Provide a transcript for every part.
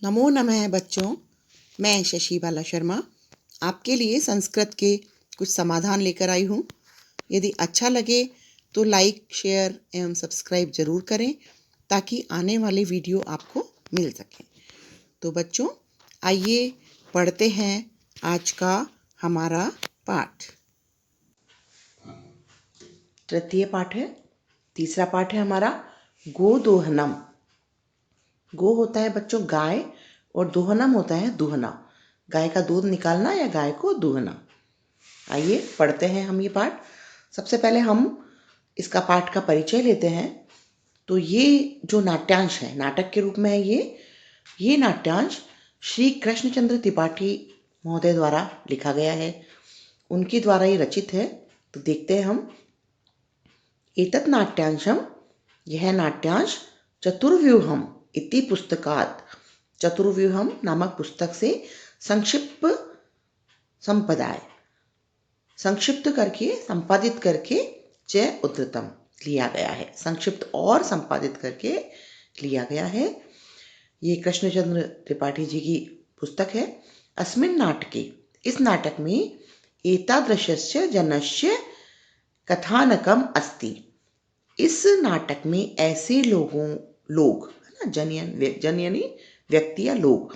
नमो नमः बच्चों, मैं शशि बाला शर्मा आपके लिए संस्कृत के कुछ समाधान लेकर आई हूँ। यदि अच्छा लगे तो लाइक, शेयर एवं सब्सक्राइब जरूर करें ताकि आने वाले वीडियो आपको मिल सकें। तो बच्चों, आइए पढ़ते हैं आज का हमारा पाठ। तृतीय पाठ है, तीसरा पाठ है हमारा गोदोहनम। गो होता है बच्चों गाय और दोहनम होता है दूहना, गाय का दूध निकालना या गाय को दूहना। आइए पढ़ते हैं हम ये पाठ। सबसे पहले हम इसका पाठ का परिचय लेते हैं। तो ये जो नाट्यांश है, नाटक के रूप में है ये नाट्यांश श्री कृष्णचंद्र त्रिपाठी महोदय द्वारा लिखा गया है, उनके द्वारा ये रचित है। तो देखते हैं हम। एतत् नाट्यांशम, यह नाट्यांश चतुर्व्यूहम इति पुस्तकात्, चतुर्व्यूहम नामक पुस्तक से संक्षिप्त संपदाय, संक्षिप्त करके संपादित करके च उद्धृतम लिया गया है, संक्षिप्त और संपादित करके लिया गया है। ये कृष्णचंद्र त्रिपाठी जी की पुस्तक है। अस्मिन् नाटके, इस नाटक में एतादृशस्य जनस्य कथानकम अस्ति, इस नाटक में ऐसे लोग है ना, जन यानी व्यक्ति या लोग,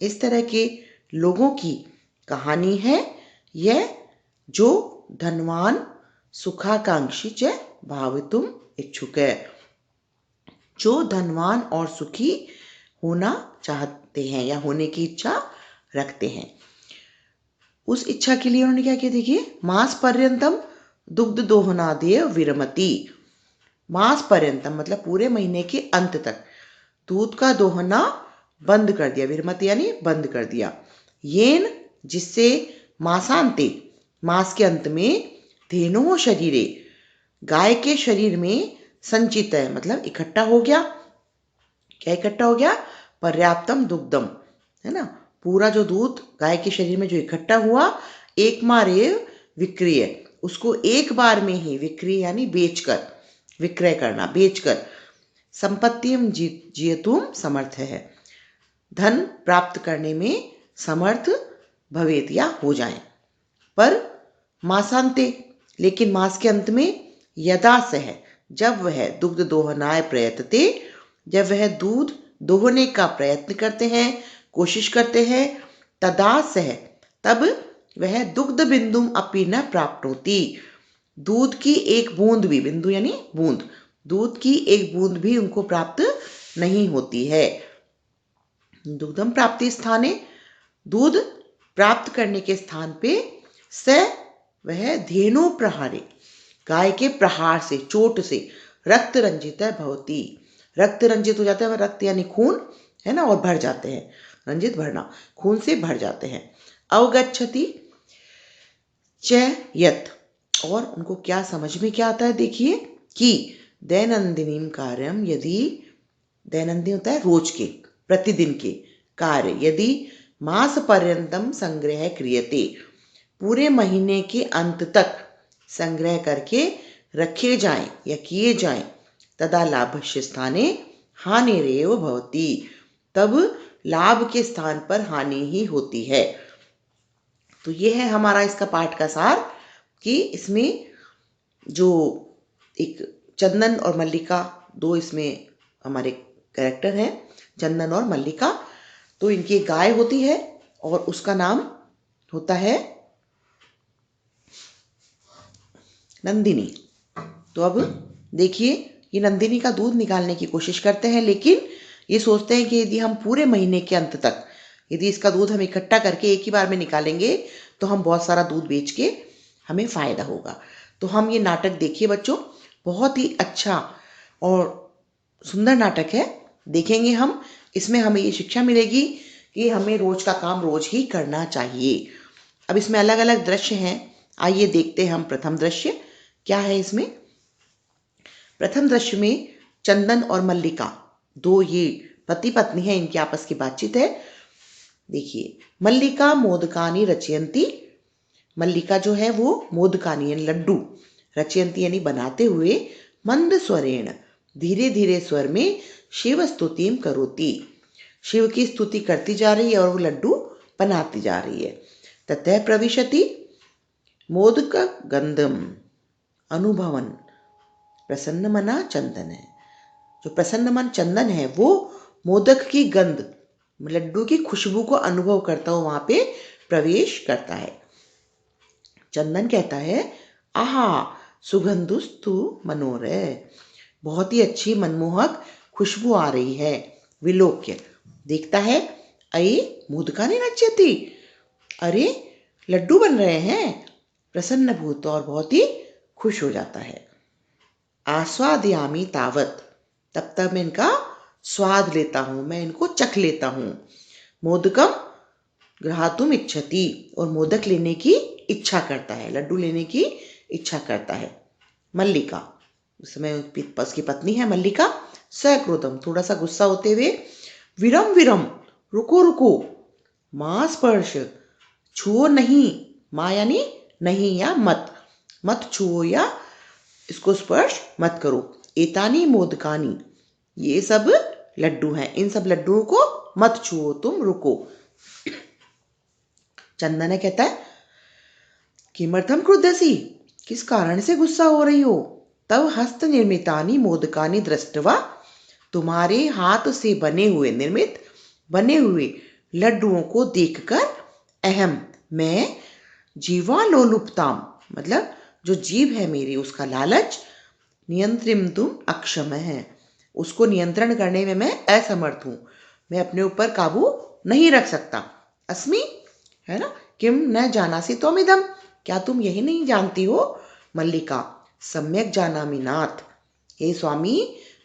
इस तरह के लोगों की कहानी है यह, जो धनवान सुखाकांक्षी च भावितुम इच्छुक है, जो धनवान और सुखी होना चाहते हैं या होने की इच्छा रखते हैं। उस इच्छा के लिए उन्होंने क्या किया, देखिए, मास पर्यंतम दुग्ध दोहनादेव विरमति। मास पर्यंतम मतलब पूरे महीने के अंत तक दूध का दोहना बंद कर दिया, विरमति यानी बंद कर दिया। येन, जिससे, मासांते, मास के अंत में, धेनो शरीरे, गाय के शरीर में, संचित है मतलब इकट्ठा हो गया। क्या इकट्ठा हो गया? पर्याप्तम दुग्धम, है ना, पूरा जो दूध गाय के शरीर में जो इकट्ठा हुआ, एक मारेव विक्रिय, उसको एक बार में ही, विक्रिय यानी बेचकर, विक्रय करना, बेचकर, संपत्तिम जियतुम समर्थ है, धन प्राप्त करने में समर्थ भवेत या हो जाए। पर मासांते, लेकिन मास के अंत में, यदा सह, जब वह दुग्ध दोहनाय प्रयतते, जब वह दूध दोहने का प्रयत्न करते हैं, कोशिश करते हैं, तदा सह, तब वह दुग्ध बिंदुम अपि न प्राप्नोति, दूध की एक बूंद भी, बिंदु यानी बूंद, दूध की एक बूंद भी उनको प्राप्त नहीं होती है। दुग्धम प्राप्ति स्थाने, दूध प्राप्त करने के स्थान पे, स, वह धेनु प्रहारे, गाय के प्रहार से, चोट से, रक्त रंजित भवती, रक्त रंजित हो जाता है, रक्त यानी खून, है ना, और भर जाते हैं, रंजित भरना, खून से भर जाते हैं। अवगच्छति च यत्, और उनको क्या समझ में क्या आता है, देखिए, कि दैनंदिनीम कार्यम, यदि, दैनंदिन होता है रोज के, प्रतिदिन के कार्य, यदि मास पर्यंतम संग्रह क्रियते, पूरे महीने के अंत तक संग्रह करके रखे जाएं या किए जाएं, तदा लाभस्य स्थाने हानिरेव भवति, तब लाभ के स्थान पर हानि ही होती है। तो ये है हमारा इसका पाठ का सार, कि इसमें जो एक चंदन और मल्लिका, दो इसमें हमारे कैरेक्टर हैं, चंदन और मल्लिका। तो इनकी एक गाय होती है और उसका नाम होता है नंदिनी। तो अब देखिए, ये नंदिनी का दूध निकालने की कोशिश करते हैं, लेकिन ये सोचते हैं कि यदि हम पूरे महीने के अंत तक, यदि इसका दूध हम इकट्ठा करके एक ही बार में निकालेंगे तो हम बहुत सारा दूध बेच के हमें फ़ायदा होगा। तो हम ये नाटक देखिए बच्चों, बहुत ही अच्छा और सुंदर नाटक है, देखेंगे हम। इसमें हमें ये शिक्षा मिलेगी कि हमें रोज का काम रोज ही करना चाहिए। अब इसमें अलग अलग दृश्य हैं, आइए देखते हैं हम। प्रथम दृश्य क्या है इसमें? प्रथम दृश्य में चंदन और मल्लिका, दो ये पति पत्नी है, इनकी आपस की बातचीत है। देखिए, मल्लिका मोदकानी रचयंती, मल्लिका जो है वो मोदकानी यानी लड्डू, रचयंती यानी बनाते हुए, मंद स्वरेण, धीरे धीरे स्वर में, शिव स्तुतिम करोति, शिव की स्तुति करती जा रही है और वो लड्डू बनाती जा रही है। ततः प्रविशति मोदक गंधम अनुभवन प्रसन्न मना चंदन है। जो प्रसन्न मन चंदन है वो मोदक की गंध, लड्डू की खुशबू को अनुभव करता हुआ वहां पे प्रवेश करता है। चंदन कहता है, आहा सुगंधुस्तु मनोरय, बहुत ही अच्छी मनमोहक खुशबू आ रही है। विलोक्य देखता है, अये मोदकानि नच्यति, अरे लड्डू बन रहे हैं। प्रसन्न भूत और बहुत ही खुश हो जाता है। आस्वादयामी तावत, तब तक मैं इनका स्वाद लेता हूं, मैं इनको चख लेता हूं। मोदकम ग्रहातुम इच्छति, और मोदक लेने की इच्छा करता है, लड्डू लेने की इच्छा करता है। मल्लिका, उस समय उसकी पत्नी है मल्लिका, सक्रोधम, थोड़ा सा गुस्सा होते हुए, विरम विरम, रुको रुको, मां स्पर्श, छुओ नहीं, मां यानी नहीं या मत, मत छुओ या इसको स्पर्श मत करो। एतानी मोदकानी, ये सब लड्डू हैं, इन सब लड्डुओं को मत छुओ, तुम रुको। चंदन कहता है, किमर्थम क्रुद्धसी, किस कारण से गुस्सा हो रही हो। तव हस्त निर्मितानि मोदकानि दृष्टवा, तुम्हारे हाथ से बने हुए, निर्मित बने हुए लड्डुओं को देखकर, अहम मैं, जीवालोलुप्ताम, मतलब जो जीव है मेरी उसका लालच, नियंत्रिम तुम अक्षम है, उसको नियंत्रण करने में मैं असमर्थ हूं, मैं अपने ऊपर काबू नहीं रख सकता। अस्मि, है ना, किम न जानासि त्वमिदं, क्या तुम यही नहीं जानती हो। मल्लिका, सम्यक जानामि नाथ, हे स्वामी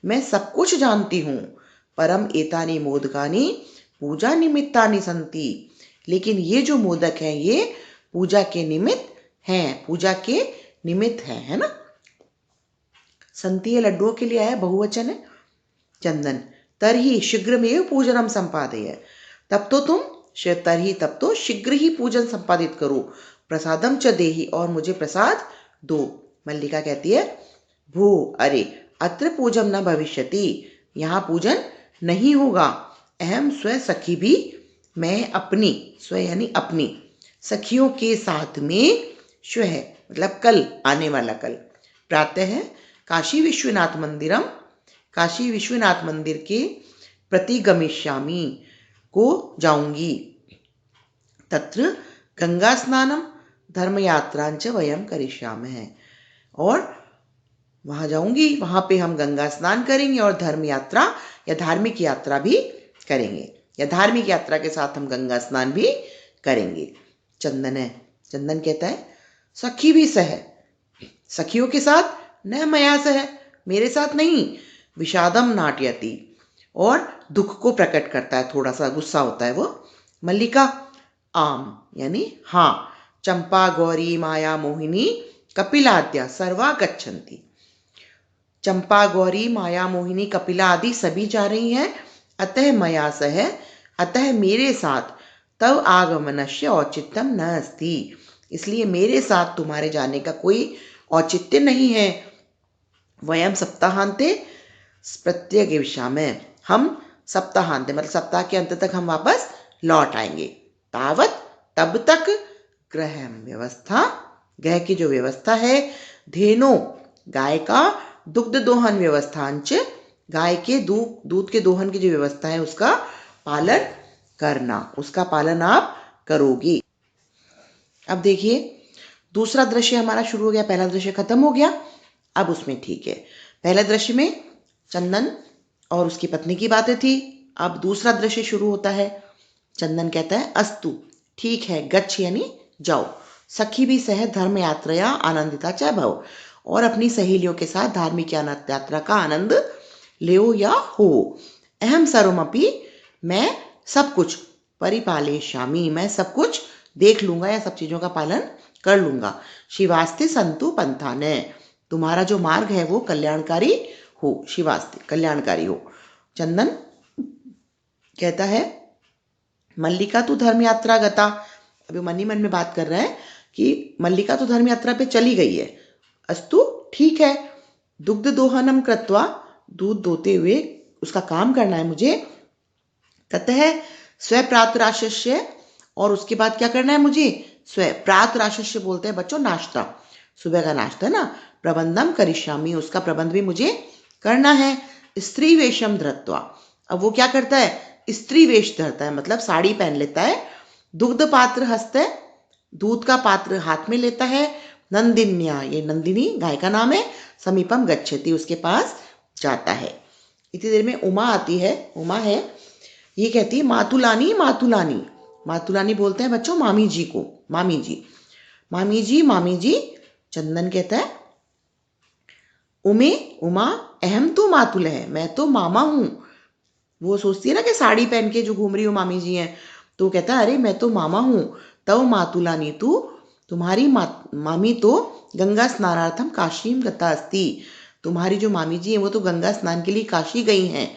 मैं सब कुछ जानती हूँ। परम एतानि मोदकानि पूजा निमित्तानि सन्ति, लेकिन ये जो मोदक हैं ये पूजा के निमित्त हैं, पूजा के निमित्त है ना। संति लड्डुओं के लिए आया, बहुवचन है। चंदन, तरही शीघ्रमेव पूजनम संपादय, तब तो तुम तरही, तब तो शीघ्र ही पूजन संपादित करो। प्रसादम च देहि, और मुझे प्रसाद दो। मल्लिका कहती है, भू, अरे अत्र पूजन न भविष्यति, यहाँ पूजन नहीं होगा। अहम स्व सखी भी, मैं अपनी, स्व यानी अपनी सखियों के साथ में, श्व मतलब कल, आने वाला कल, प्रातः है काशी विश्वनाथ मंदिरम, काशी विश्वनाथ मंदिर के प्रति गमिष्यामि, को जाऊंगी। तत्र गंगा स्नानम धर्म यात्रांच वयम करिष्यामः, और वहां जाऊंगी, वहां पे हम गंगा स्नान करेंगे और धर्म यात्रा या धार्मिक यात्रा भी करेंगे, या धार्मिक यात्रा के साथ हम गंगा स्नान भी करेंगे। चंदन कहता है, सखी भी सह, सखियों के साथ, न मया सह, मेरे साथ नहीं। विषादम नाट्यति, और दुख को प्रकट करता है, थोड़ा सा गुस्सा होता है वो। मल्लिका, आम यानी हाँ। चंपा गौरी माया मोहिनी कपिलाद्या सर्वा गच्छन्ति, चंपा गौरी माया मोहिनी कपिला आदि सभी जा रही हैं। अतः मया सह, अतः मेरे साथ, तव आगमनस्य औचित्यम न अस्ति, इसलिए मेरे साथ तुम्हारे जाने का कोई औचित्य नहीं है। वयम सप्ताहांते प्रत्यगमिष्यामः, हम सप्ताहांत मतलब सप्ताह के अंत तक हम वापस लौट आएंगे। तावत, तब तक, ग्रह व्यवस्था, ग्रह की जो व्यवस्था है, धेनो गाय का, दुग्ध दोहन व्यवस्थांच, गाय के दूध के दोहन की जो व्यवस्था है उसका पालन करना, उसका पालन आप करोगे। अब देखिए दूसरा दृश्य हमारा शुरू हो गया, पहला दृश्य खत्म हो गया, अब उसमें ठीक है। पहले दृश्य में चंदन और उसकी पत्नी की बातें थी, अब दूसरा दृश्य शुरू होता है। चंदन कहता है, अस्तु, ठीक है, गच्छ यानी जाओ, सखी भी सह धर्म यात्रा आनंदिता च भव, और अपनी सहेलियों के साथ धार्मिक यात्रा का आनंद लेओ या हो। अहम सर्वमपि, मैं सब कुछ, परिपालयिष्यामि, मैं सब कुछ देख लूंगा या सब चीजों का पालन कर लूंगा। शिवास्ते संतु पंथान, तुम्हारा जो मार्ग है वो कल्याणकारी हो, शिवास्ते कल्याणकारी हो। चंदन कहता है, मल्लिका तो धर्म यात्रा गता, अभी मन ही मन में बात कर रहा है कि मल्लिका तो धर्म यात्रा पे चली गई है। अस्तु, ठीक है, दुग्ध दोहनम कृत्वा, दूध दोते हुए उसका काम करना है मुझे। ततः स्वप्रातराशस्य, और उसके बाद क्या करना है मुझे? स्वप्रातराशस्य बोलते हैं बच्चों नाश्ता, सुबह का नाश्ता ना। प्रबंधम करिष्यामि, उसका प्रबंध भी मुझे करना है। स्त्री वेशम धृत्वा, अब वो क्या करता है? स्त्री वेश धरता है, मतलब साड़ी पहन लेता है। दुग्ध पात्र हस्ते, दूध का पात्र हाथ में लेता है। नंदिन्या, ये नंदिनी गाय का नाम है। समीपम गच्छति, उसके पास जाता है। इतनी देर में उमा आती है। उमा है, ये कहती है मातुलानी मातुलानी। मातुलानी बोलते हैं बच्चों मामी जी को, मामी जी, मामी जी, मामी जी। चंदन कहता है उमे, उमा, अहम तो मातुल है, मैं तो मामा हूँ। वो सोचती है ना कि साड़ी पहन के जो घूम रही हो मामी जी हैं, तो कहता है अरे मैं तो मामा हूँ। तव मातुलानी, तू, तुम्हारी मामी तो गंगा स्नानार्थम काशीम गता अस्ति, तुम्हारी जो मामी जी हैं वो तो गंगा स्नान के लिए काशी गई हैं।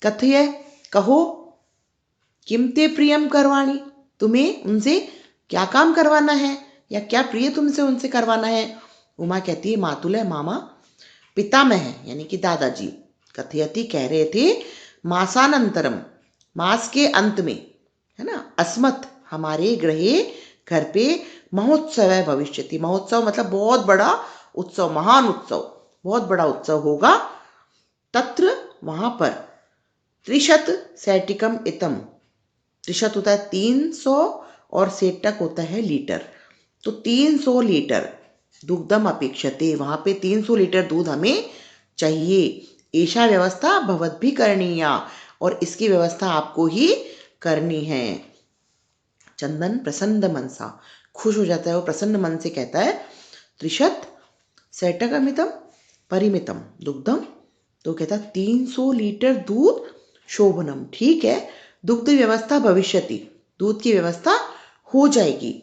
कथय, कहो, किम ते प्रियम करवाणी, तुम्हें उनसे क्या काम करवाना है, या क्या प्रिय तुमसे उनसे करवाना है? उमा कहती है मातुल है मामा, पितामह यानी कि दादाजी। कथयति, कह रहे थे, मासानंतरम, मास के अंत में, है ना, अस्मत्, हमारे गृहे, घर पे, महोत्सव है भविष्यति। महोत्सव मतलब बहुत बड़ा उत्सव, महान उत्सव, बहुत बड़ा उत्सव होगा। तत्र, वहां पर, त्रिशत सैटिकम इतम, त्रिशत होता है 300 और सेटक होता है लीटर, तो 300 लीटर दुग्धम अपेक्षते, वहां पे 300 लीटर दूध हमें चाहिए। ऐसा व्यवस्था भवद्भिः करणीया, और इसकी व्यवस्था आपको ही करनी है। चंदन प्रसन्न मनसा, खुश हो जाता है वो, प्रसन्न मन से कहता है त्रिशत सैटकमितम परिमितम दुग्धम, तो कहता 300 लीटर दूध, शोभनम, ठीक है, दुग्ध व्यवस्था भविष्यति, दूध की व्यवस्था हो जाएगी।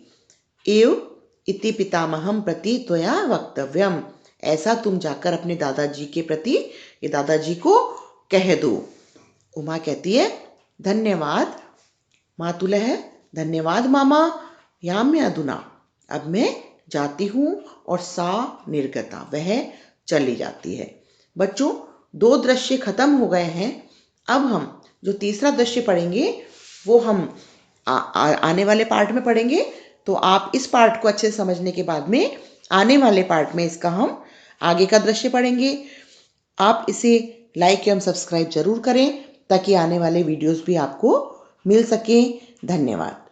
एव इति पितामहम प्रति त्वया वक्तव्यम, ऐसा तुम जाकर अपने दादाजी के प्रति, ये दादाजी को कह दो। उमा कहती है धन्यवाद मातुलः, धन्यवाद मामा, याम्य अधुना, अब मैं जाती हूँ। और सा निर्गता, वह चली जाती है। बच्चों, 2 दृश्य खत्म हो गए हैं। अब हम जो तीसरा दृश्य पढ़ेंगे वो हम आने वाले पार्ट में पढ़ेंगे। तो आप इस पार्ट को अच्छे से समझने के बाद में आने वाले पार्ट में इसका हम आगे का दृश्य पढ़ेंगे। आप इसे लाइक एवं सब्सक्राइब जरूर करें ताकि आने वाले वीडियोस भी आपको मिल सकें। धन्यवाद।